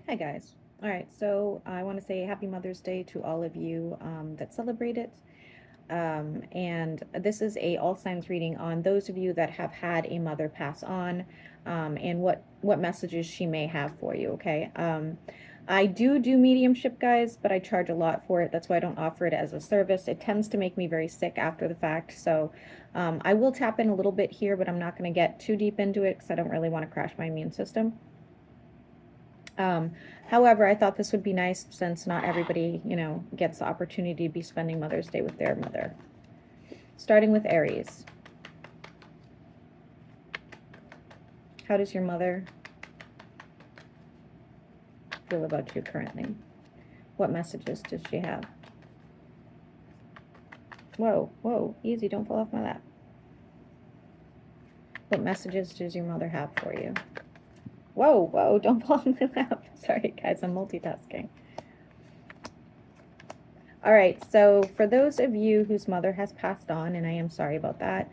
Hi guys. All right, so I want to say Happy Mother's Day to all of you that celebrate it. And this is a all signs reading on those of you that have had a mother pass on, and what messages she may have for you. Okay. I do mediumship, guys, but I charge a lot for it. That's why I don't offer it as a service. It tends to make me very sick after the fact. So I will tap in a little bit here, but I'm not going to get too deep into it because I don't really want to crash my immune system. Um, However, I thought this would be nice since not everybody, gets the opportunity to be spending Mother's Day with their mother. Starting with Aries. How does your mother feel about you currently? What messages does she have? Whoa, whoa, easy, don't fall off my lap. What messages does your mother have for you? Whoa, whoa, don't fall off my lap. Sorry, guys, I'm multitasking. All right, so for those of you whose mother has passed on, and I am sorry about that,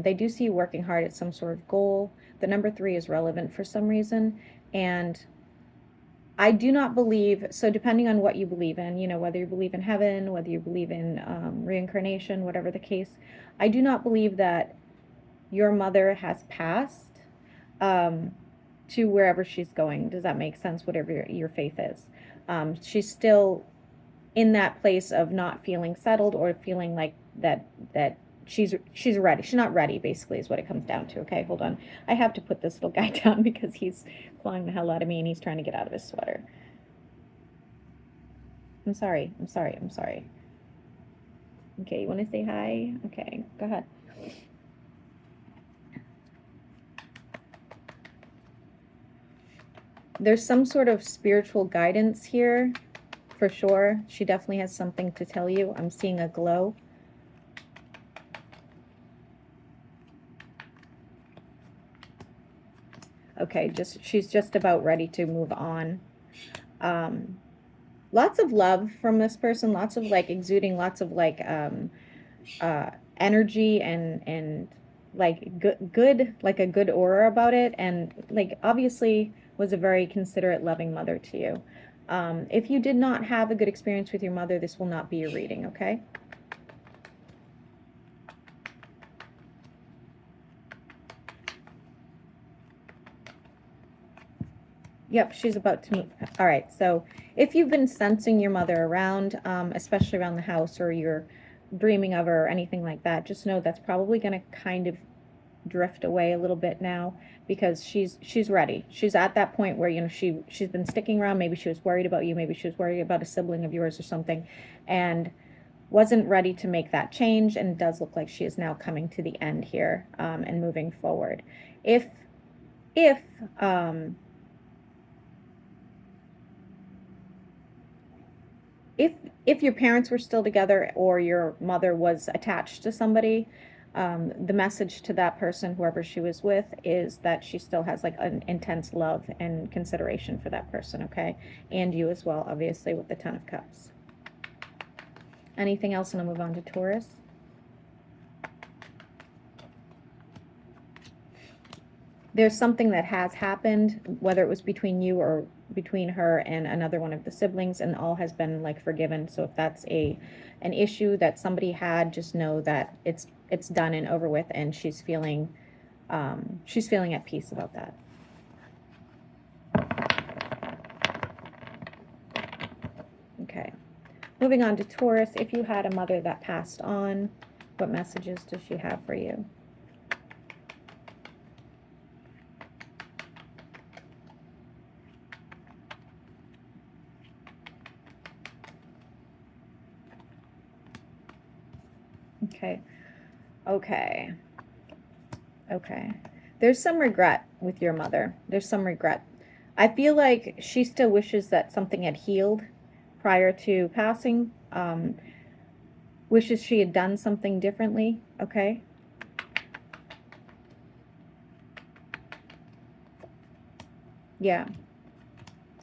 they do see you working hard at some sort of goal. The number 3 is relevant for some reason, and I do not believe, so depending on what you believe in, whether you believe in heaven, whether you believe in reincarnation, whatever the case, I do not believe that your mother has passed to wherever she's going. Does that make sense? Whatever your faith is. She's still in that place of not feeling settled or feeling like that she's ready. She's not ready, basically, is what it comes down to. Okay, hold on. I have to put this little guy down because he's clawing the hell out of me and he's trying to get out of his sweater. I'm sorry. Okay, you want to say hi? Okay, go ahead. There's some sort of spiritual guidance here, for sure. She definitely has something to tell you. I'm seeing a glow. Okay, she's just about ready to move on. Lots of love from this person, lots of like exuding lots of like energy and like good like a good aura about it, and like obviously was a very considerate, loving mother to you. If you did not have a good experience with your mother, this will not be your reading, okay? Yep, she's about to move. All right, so if you've been sensing your mother around, especially around the house, or you're dreaming of her or anything like that, just know that's probably going to kind of drift away a little bit now, because she's ready. She's at that point where she's been sticking around. Maybe she was worried about you. Maybe she was worried about a sibling of yours or something, and wasn't ready to make that change. And it does look like she is now coming to the end here, and moving forward. If if your parents were still together or your mother was attached to somebody, the message to that person, whoever she was with, is that she still has like an intense love and consideration for that person, okay? And you as well, obviously, with the Ten of Cups. Anything else? And I'll move on to Taurus. There's something that has happened, whether it was between you or between her and another one of the siblings, and all has been like forgiven. So if that's an issue that somebody had, just know that it's done and over with, and she's feeling at peace about that. Okay, moving on to Taurus. If you had a mother that passed on, what messages does she have for you? Okay. There's some regret with your mother. There's some regret. I feel like she still wishes that something had healed prior to passing. Wishes she had done something differently, okay? Yeah.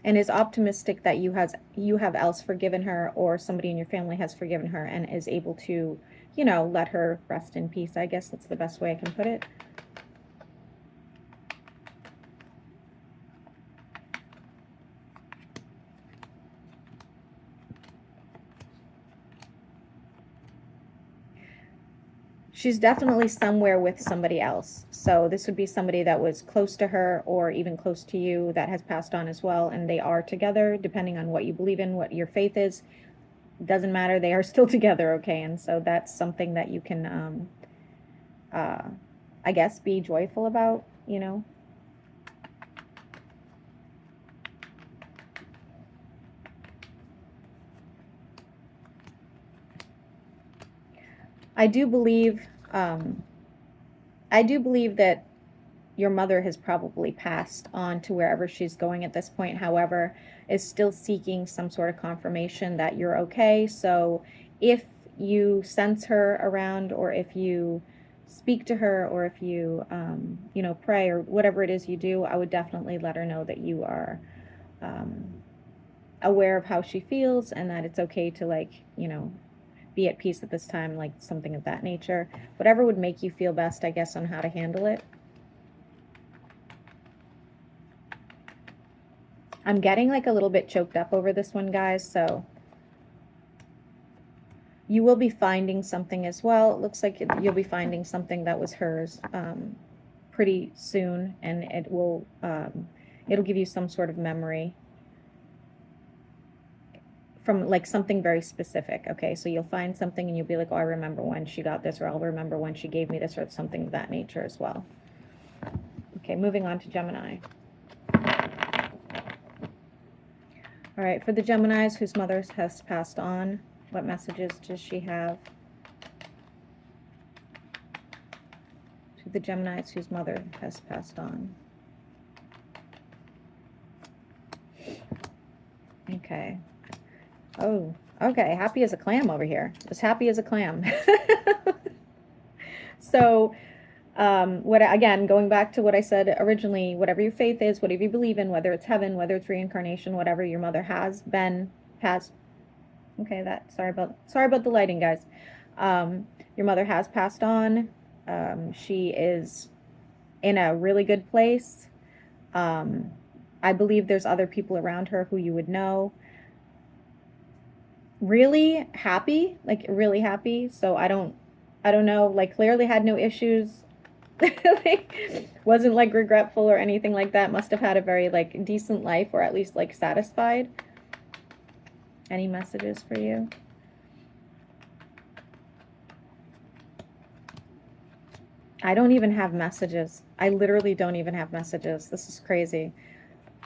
And is optimistic that you have else forgiven her, or somebody in your family has forgiven her and is able to, let her rest in peace. I guess that's the best way I can put it. she's definitely somewhere with somebody else. So this would be somebody that was close to her or even close to you that has passed on as well, and they are together, depending on what you believe in, what your faith is. Doesn't matter, they are still together, okay? And so that's something that you can, I guess, be joyful about, you know? I do believe, I do believe that your mother has probably passed on to wherever she's going at this point, however, is still seeking some sort of confirmation that you're okay. So if you sense her around, or if you speak to her, or if you, you know, pray, or whatever it is you do, I would definitely let her know that you are aware of how she feels, and that it's okay to, like, you know, be at peace at this time, like something of that nature. Whatever would make you feel best, I guess, on how to handle it. I'm getting like a little bit choked up over this one, guys, so you will be finding something as well. It looks like you'll be finding something that was hers pretty soon, and it will it'll give you some sort of memory from like something very specific. Okay, so you'll find something and you'll be like, oh, I remember when she got this, or I'll remember when she gave me this, or something of that nature as well. Okay, moving on to Gemini. All right, for the Geminis whose mother has passed on, what messages does she have? To the Geminis whose mother has passed on. Okay. Oh, okay. Happy as a clam over here. As happy as a clam. So, again, going back to what I said originally, whatever your faith is, whatever you believe in, whether it's heaven, whether it's reincarnation, whatever, your mother has passed. Okay, sorry about the lighting, guys. Your mother has passed on. She is in a really good place. I believe there's other people around her who you would know. Really happy, like really happy. So I don't know, like clearly had no issues. Like, wasn't like regretful or anything like that. Must have had a very like decent life, or at least like satisfied. Any messages for you? I don't even have messages. I literally don't even have messages. This is crazy.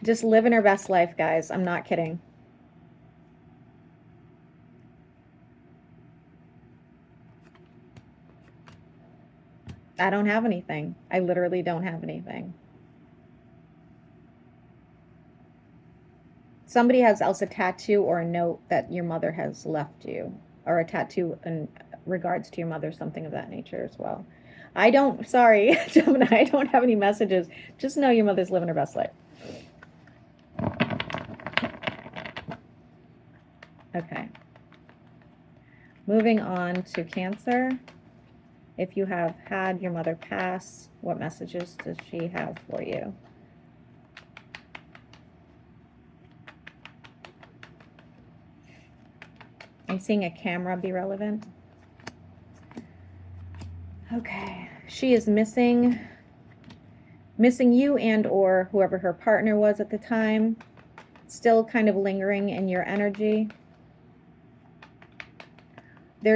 Just living her best life, guys. I'm not kidding. I don't have anything. I literally don't have anything. Somebody has else a tattoo or a note that your mother has left you, or a tattoo in regards to your mother, something of that nature as well. I don't, sorry, Gemini, I don't have any messages. Just know your mother's living her best life. Okay. Moving on to Cancer. If you have had your mother pass, what messages does she have for you? I'm seeing a camera be relevant. Okay. She is missing you and or whoever her partner was at the time. Still kind of lingering in your energy.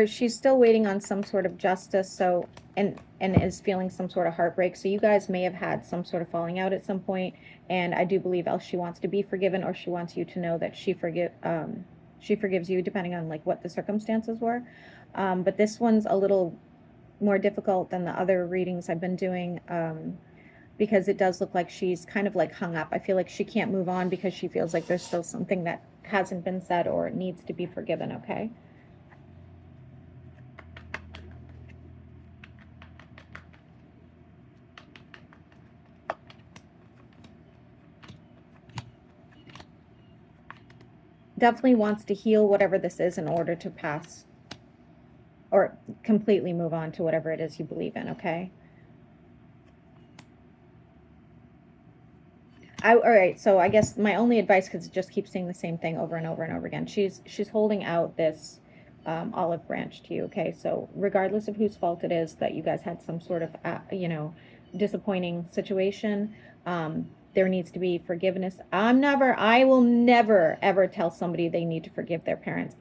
She's still waiting on some sort of justice, so and is feeling some sort of heartbreak. So you guys may have had some sort of falling out at some point, and I do believe else she wants to be forgiven, or she wants you to know that she forgives you, depending on like what the circumstances were. But this one's a little more difficult than the other readings I've been doing, because it does look like she's kind of like hung up. I feel like she can't move on because she feels like there's still something that hasn't been said or needs to be forgiven, okay? Definitely wants to heal whatever this is in order to pass or completely move on to whatever it is you believe in, okay? All right, so I guess my only advice, because it just keeps saying the same thing over and over and over again, she's holding out this olive branch to you, okay? So regardless of whose fault it is that you guys had some sort of, you know, disappointing situation, there needs to be forgiveness. I will never, ever tell somebody they need to forgive their parents.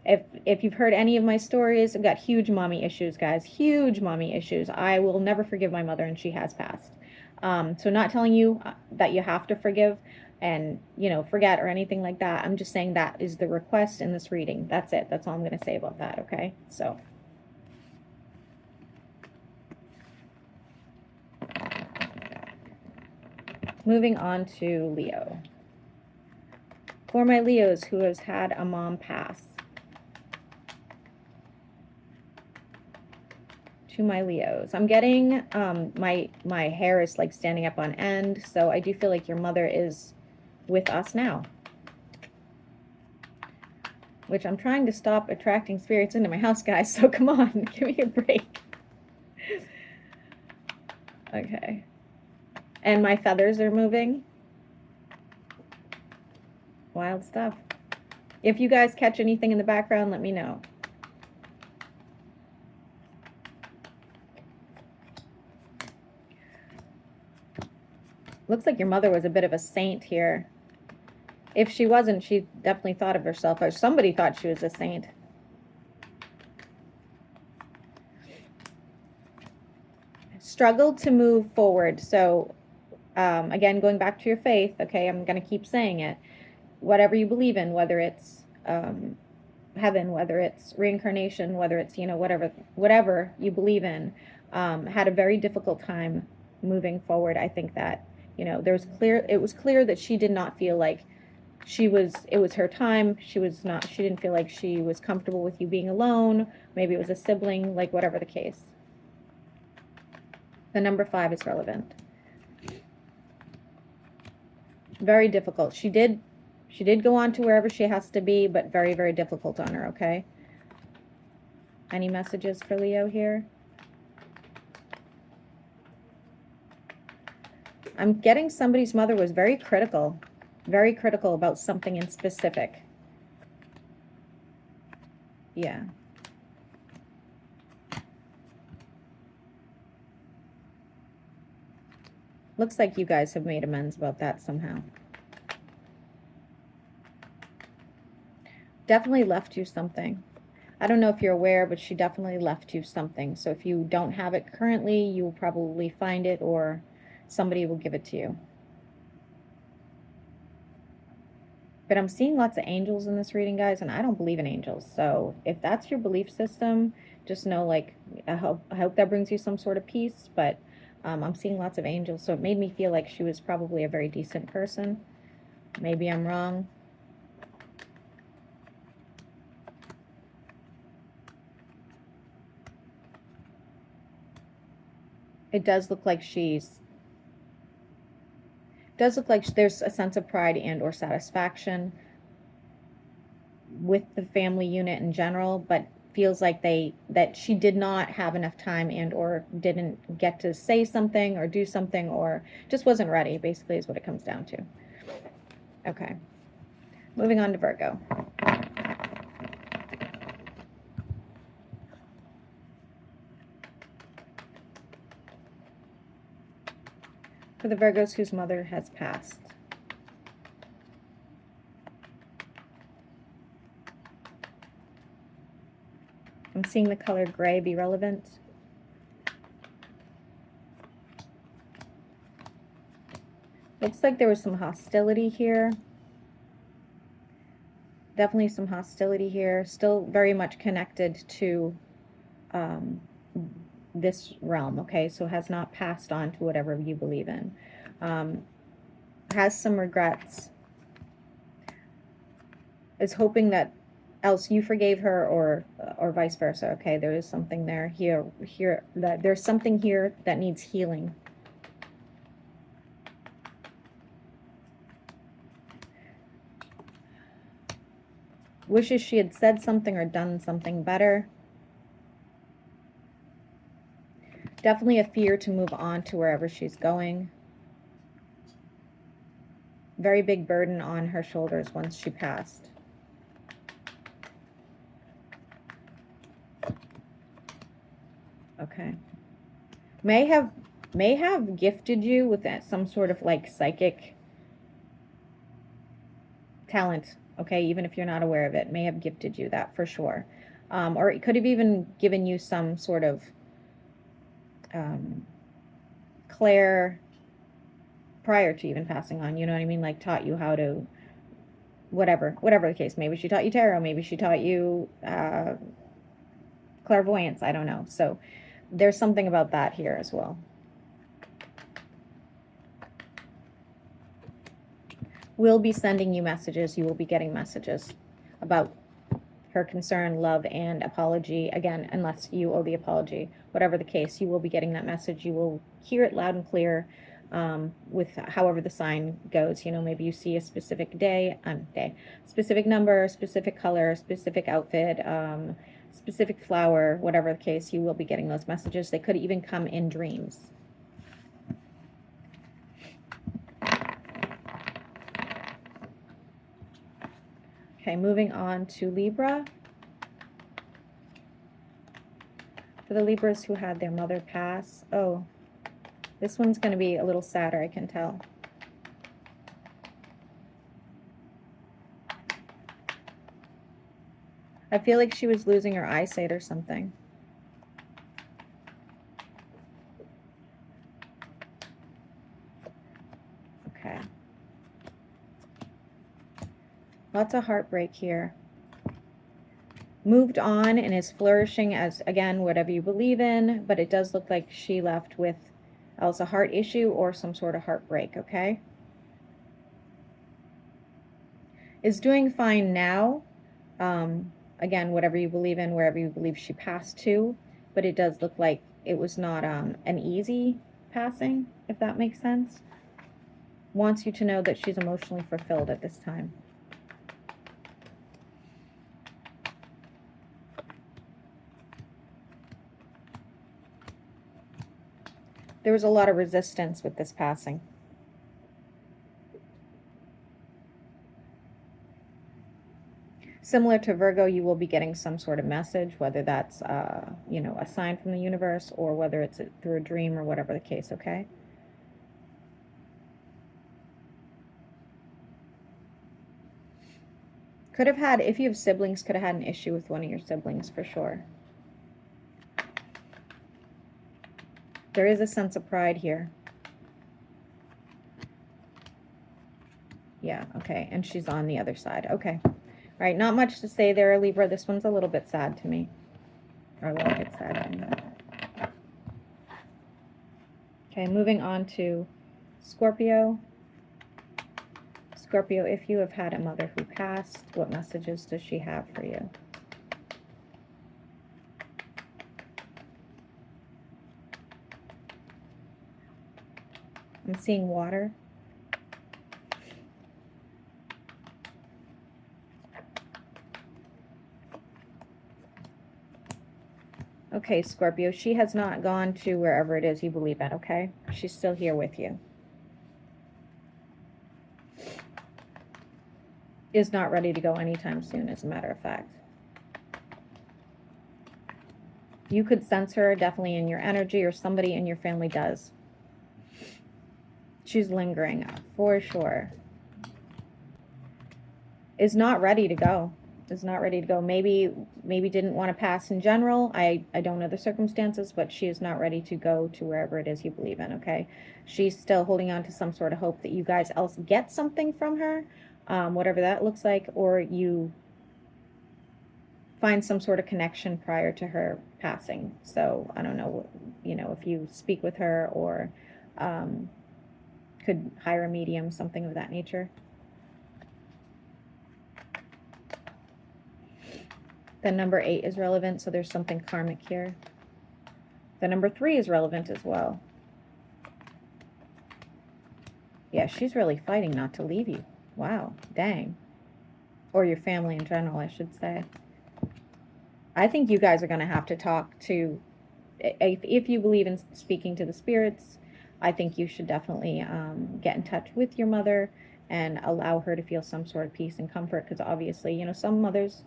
If you've heard any of my stories, I've got huge mommy issues, guys, huge mommy issues. I will never forgive my mother, and she has passed. So not telling you that you have to forgive and, you know, forget or anything like that. I'm just saying that is the request in this reading. That's it. That's all I'm going to say about that, okay? So moving on to Leo. For my Leos who has had a mom pass, to my Leos, I'm getting my hair is like standing up on end, so I do feel like your mother is with us now, which I'm trying to stop attracting spirits into my house, guys, so come on, give me a break. Okay, and my feathers are moving. Wild stuff. If you guys catch anything in the background, let me know. Looks like your mother was a bit of a saint here. If she wasn't, she definitely thought of herself, or somebody thought she was a saint. Struggled to move forward. So, again, going back to your faith, okay, I'm going to keep saying it. Whatever you believe in, whether it's heaven, whether it's reincarnation, whether it's, you know, whatever you believe in, had a very difficult time moving forward. I think that, you know, it was clear that she did not feel like it was her time. She didn't feel like she was comfortable with you being alone. Maybe it was a sibling, like whatever the case. The number 5 is relevant. Very difficult. She did go on to wherever she has to be, but very, very difficult on her, okay? Any messages for Leo here? I'm getting somebody's mother was very critical about something in specific. Yeah. Looks like you guys have made amends about that somehow. Definitely left you something. I don't know if you're aware, but she definitely left you something. So if you don't have it currently, you'll probably find it, or somebody will give it to you. But I'm seeing lots of angels in this reading, guys, and I don't believe in angels. So if that's your belief system, just know, like, I hope that brings you some sort of peace. But I'm seeing lots of angels, so it made me feel like she was probably a very decent person. Maybe I'm wrong. It does look like there's a sense of pride and or satisfaction with the family unit in general, but feels like that she did not have enough time and or didn't get to say something or do something, or just wasn't ready, basically, is what it comes down to. Okay. Moving on to Virgo. For the Virgos whose mother has passed. I'm seeing the color gray be relevant. Looks like there was some hostility here. Definitely some hostility here. Still very much connected to this realm, okay? So has not passed on to whatever you believe in. Has some regrets. Is hoping that else you forgave her, or vice versa, okay? There is something there here that there's something here that needs healing. Wishes she had said something or done something better. Definitely a fear to move on to wherever she's going. Very big burden on her shoulders once she passed. Okay. May have gifted you with that, some sort of like psychic talent, okay, even if you're not aware of it, may have gifted you that for sure. Or it could have even given you some sort of clair prior to even passing on, you know what I mean? Like taught you how to, whatever the case. Maybe she taught you tarot, maybe she taught you clairvoyance, I don't know. So there's something about that here as well. Will be sending you messages. You will be getting messages about her concern, love, and apology. Again, unless you owe the apology. Whatever the case, you will be getting that message. You will hear it loud and clear with however the sign goes. You know, maybe you see a specific specific number, specific color, specific outfit, specific flower, whatever the case, you will be getting those messages. They could even come in dreams. Okay, moving on to Libra. For the Libras who had their mother pass, oh, this one's going to be a little sadder, I can tell. I feel like she was losing her eyesight or something. Okay. Lots of heartbreak here. Moved on and is flourishing as, again, whatever you believe in, but it does look like she left with else a heart issue or some sort of heartbreak, okay? Is doing fine now. Again, whatever you believe in, wherever you believe she passed to, but it does look like it was not an easy passing, if that makes sense. Wants you to know that she's emotionally fulfilled at this time. There was a lot of resistance with this passing. Similar to Virgo, you will be getting some sort of message, whether that's, you know, a sign from the universe or whether it's through a dream or whatever the case, okay? Could have had, if you have siblings, could have had an issue with one of your siblings for sure. There is a sense of pride here. Yeah, okay, and she's on the other side. Okay. All right, not much to say there, Libra. This one's a little bit sad to me. Or a little bit sad to me. Okay, moving on to Scorpio. Scorpio, if you have had a mother who passed, what messages does she have for you? I'm seeing water. Okay, Scorpio, she has not gone to wherever it is you believe in, okay? She's still here with you. Is not ready to go anytime soon, as a matter of fact. You could sense her definitely in your energy, or somebody in your family does. She's lingering, for sure. Is not ready to go. Is not ready to go. Maybe didn't want to pass in general. I don't know the circumstances, but she is not ready to go to wherever it is you believe in, okay? She's still holding on to some sort of hope that you guys else get something from her, whatever that looks like, or you find some sort of connection prior to her passing. So I don't know, you know, if you speak with her or could hire a medium, something of that nature. The number 8 is relevant, so there's something karmic here. The number 3 is relevant as well. Yeah, she's really fighting not to leave you. Wow, dang. Or your family in general, I should say. I think you guys are going to have to talk to, if you believe in speaking to the spirits, I think you should definitely get in touch with your mother and allow her to feel some sort of peace and comfort, because obviously, you know, some mothers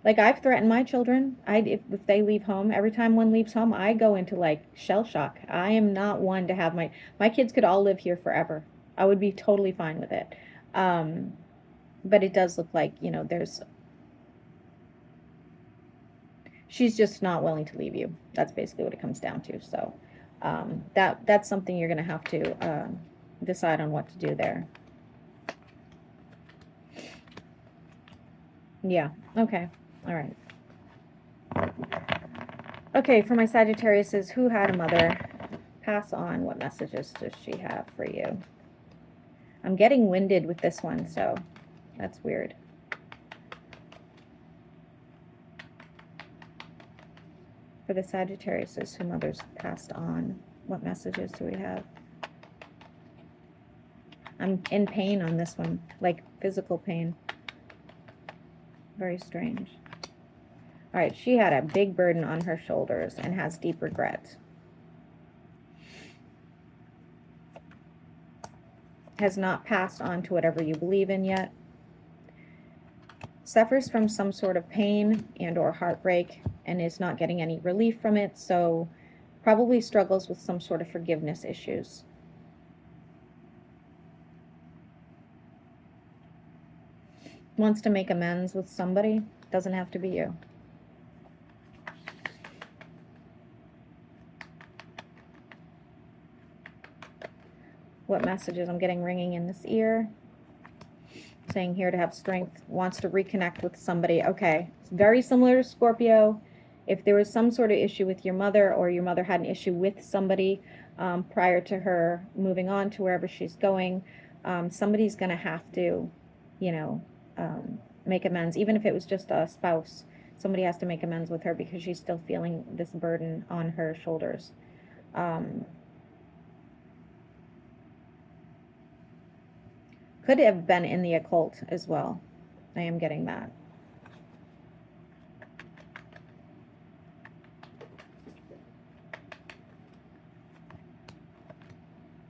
Like, I've threatened my children. If they leave home, every time one leaves home, I go into like shell shock. I am not one to have my kids could all live here forever. I would be totally fine with it. Um, but it does look like, you know, she's just not willing to leave you. That's basically what it comes down to. So that's something you're going to have to decide on what to do there. Yeah. Okay. All right. Okay, for my Sagittariuses, who had a mother pass on, what messages does she have for you? I'm getting winded with this one, so that's weird. For the Sagittariuses who mothers passed on, what messages do we have? I'm in pain on this one, like physical pain. Very strange. All right, she had a big burden on her shoulders and has deep regret. Has not passed on to whatever you believe in yet. Suffers from some sort of pain and or heartbreak and is not getting any relief from it, so probably struggles with some sort of forgiveness issues. Wants to make amends with somebody. Doesn't have to be you. What messages I'm getting ringing in this ear? Saying here to have strength, wants to reconnect with somebody. Okay, it's very similar to Scorpio. If there was some sort of issue with your mother, or your mother had an issue with somebody prior to her moving on to wherever she's going, somebody's going to have to, you know, make amends. Even if it was just a spouse, somebody has to make amends with her because she's still feeling this burden on her shoulders. Could have been in the occult as well. I am getting that.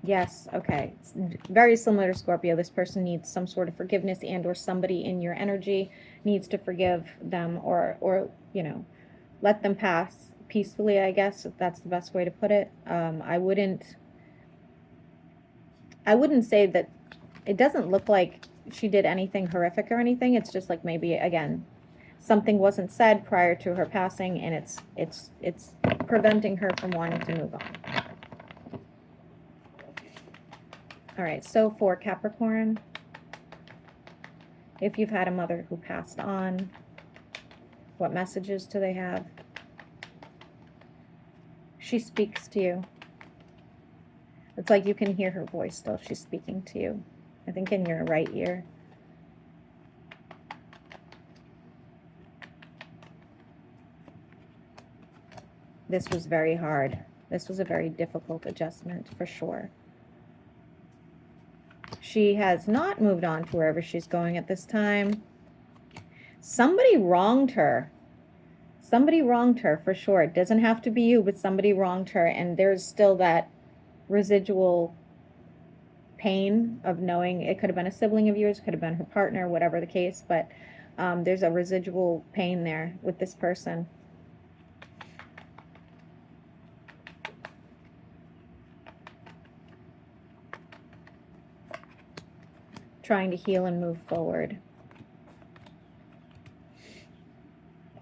Yes, okay. It's very similar to Scorpio. This person needs some sort of forgiveness, and or somebody in your energy needs to forgive them, or you know, let them pass peacefully, I guess, if that's the best way to put it. I wouldn't say that. It doesn't look like she did anything horrific or anything. It's just like maybe, again, something wasn't said prior to her passing, and it's preventing her from wanting to move on. All right, so for Capricorn, if you've had a mother who passed on, what messages do they have? She speaks to you. It's like you can hear her voice still. She's speaking to you. I think in your right ear. This was very hard. This was a very difficult adjustment for sure. She has not moved on to wherever she's going at this time. Somebody wronged her. Somebody wronged her for sure. It doesn't have to be you, but somebody wronged her, and there's still that residual pain of knowing it could have been a sibling of yours, could have been her partner, whatever the case, but there's a residual pain there with this person. Trying to heal and move forward.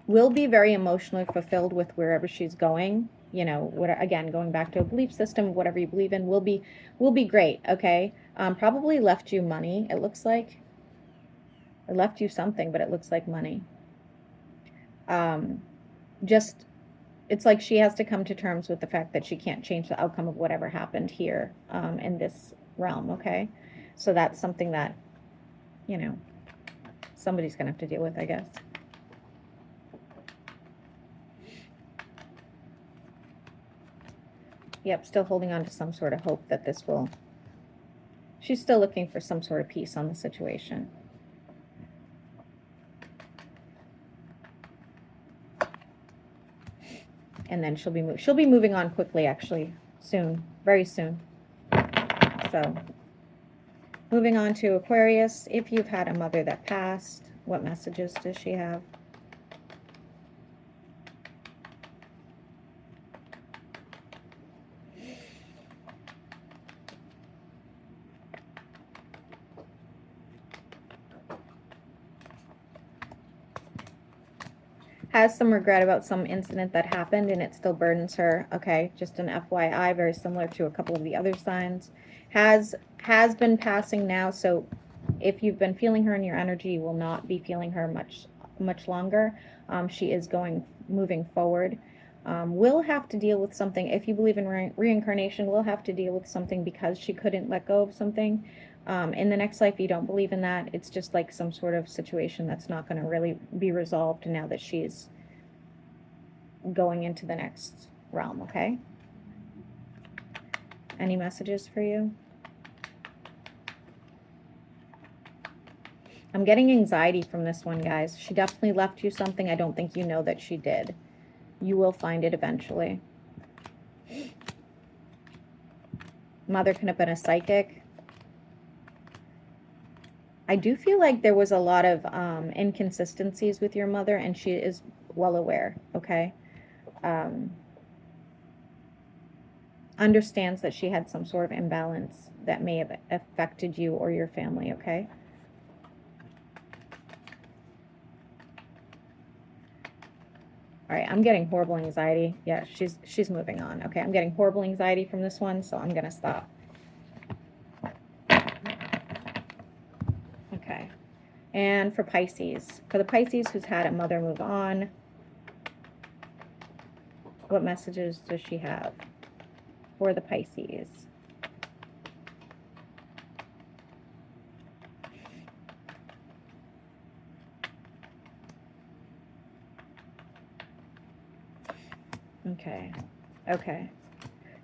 Will be very emotionally fulfilled with wherever she's going. You know, again, going back to a belief system, whatever you believe in will be great, okay? Probably left you money, it looks like. It left you something, but it looks like money. Just, it's like she has to come to terms with the fact that she can't change the outcome of whatever happened here in this realm, okay? So that's something that, you know, somebody's going to have to deal with, I guess. Yep, still holding on to some sort of hope that this will... She's still looking for some sort of peace on the situation. And then she'll be moving on quickly, actually, soon, very soon. So, moving on to Aquarius. If you've had a mother that passed, what messages does she have? Has some regret about some incident that happened and it still burdens her. Okay, just an FYI, very similar to a couple of the other signs. Has been passing now, so if you've been feeling her in your energy, you will not be feeling her much longer. She is moving forward. Will have to deal with something. If you believe in reincarnation, will have to deal with something because she couldn't let go of something. In the next life, you don't believe in that. It's just like some sort of situation that's not going to really be resolved now that she's going into the next realm, okay? Any messages for you? I'm getting anxiety from this one, guys. She definitely left you something. I don't think you know that she did. You will find it eventually. Mother could have been a psychic. I do feel like there was a lot of inconsistencies with your mother, and she is well aware, okay? Understands that she had some sort of imbalance that may have affected you or your family, okay? All right, I'm getting horrible anxiety. Yeah, she's moving on. Okay, I'm getting horrible anxiety from this one, so I'm going to stop. Okay. And for Pisces, for the Pisces who's had a mother move on, what messages does she have for the Pisces? Okay. Okay.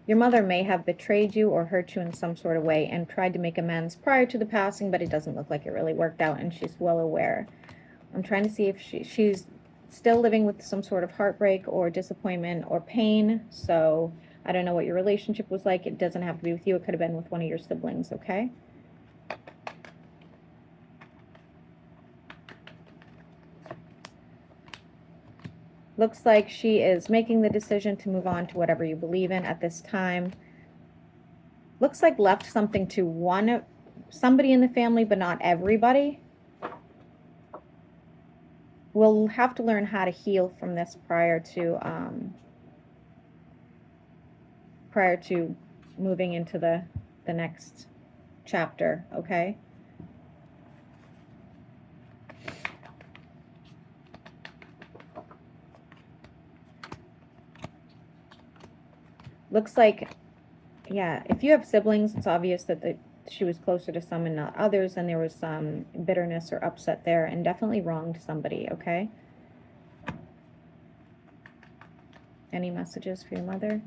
Your mother may have betrayed you or hurt you in some sort of way and tried to make amends prior to the passing, but it doesn't look like it really worked out, and she's well aware. I'm trying to see if she's still living with some sort of heartbreak or disappointment or pain. So I don't know what your relationship was like. It doesn't have to be with you. It could have been with one of your siblings, okay? Looks like she is making the decision to move on to whatever you believe in at this time. Looks like left something to somebody in the family, but not everybody. We'll have to learn how to heal from this prior to moving into the next chapter, okay? Looks like, yeah, if you have siblings, it's obvious that she was closer to some and not others, and there was some bitterness or upset there, and definitely wronged somebody, okay? Any messages for your mother?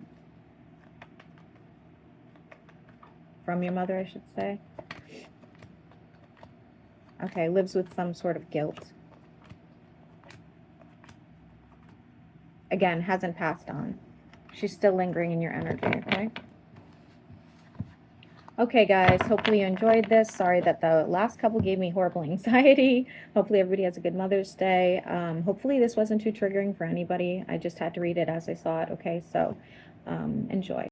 From your mother, I should say. Okay, lives with some sort of guilt. Again, hasn't passed on. She's still lingering in your energy, okay? Okay, guys, hopefully you enjoyed this. Sorry that the last couple gave me horrible anxiety. Hopefully everybody has a good Mother's Day. Hopefully this wasn't too triggering for anybody. I just had to read it as I saw it, okay? So enjoy.